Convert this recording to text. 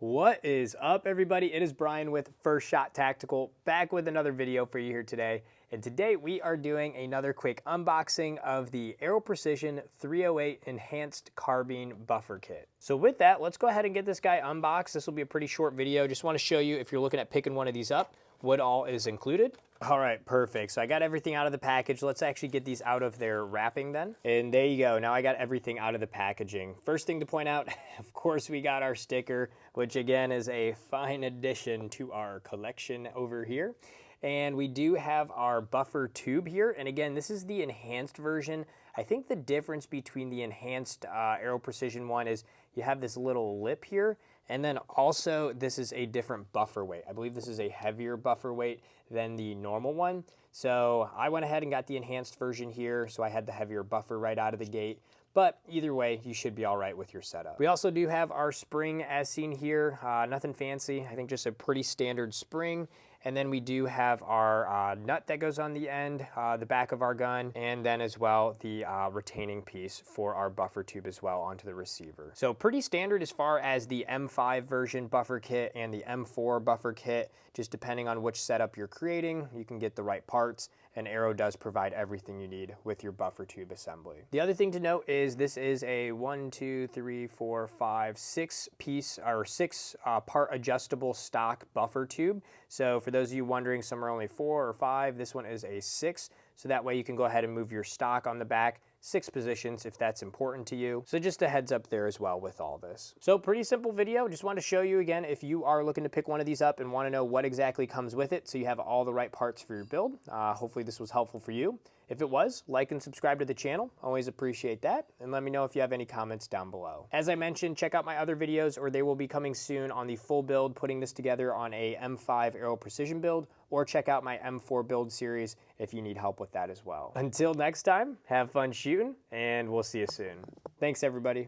What is up, everybody? It is Brian with First Shot Tactical, back with another video for you here today. And today we are doing another quick unboxing of the Aero Precision 308 Enhanced Carbine Buffer Kit. So with that, let's go ahead and get this guy unboxed. This will be a pretty short video. Just want to show you, if you're looking at picking one of these up, what all is included. All right, perfect. So I got everything out of the package. Let's actually get these out of their wrapping then. And there you go. Now I got everything out of the packaging. First thing to point out, of course, we got our sticker, which again is a fine addition to our collection over here. And we do have our buffer tube here. And again, this is the enhanced version. I think the difference between the enhanced Aero Precision one is you have this little lip here. And then also this is a different buffer weight. I believe this is a heavier buffer weight than the normal one. So I went ahead and got the enhanced version here. So I had the heavier buffer right out of the gate. But either way, you should be all right with your setup. We also do have our spring as seen here. Nothing fancy. I think just a pretty standard spring. And then we do have our nut that goes on the end, the back of our gun, and then as well the retaining piece for our buffer tube as well onto the receiver. So pretty standard as far as the M5 version buffer kit and the M4 buffer kit. Just depending on which setup you're creating, you can get the right parts, and Aero does provide everything you need with your buffer tube assembly. The other thing to note is this is a 6 part adjustable stock buffer tube. So for those of you wondering, some are only 4 or 5, this one is a 6. So that way you can go ahead and move your stock on the back 6 positions if that's important to you. So just a heads up there as well with all this. So pretty simple video. Just wanted to show you again, if you are looking to pick one of these up and want to know what exactly comes with it so you have all the right parts for your build. Hopefully this was helpful for you. If it was, like and subscribe to the channel. Always appreciate that. And let me know if you have any comments down below. As I mentioned, check out my other videos, or they will be coming soon on the full build, putting this together on a M5 Aero Precision build, or check out my M4 build series if you need help with that as well. Until next time, have fun shooting, and we'll see you soon. Thanks, everybody.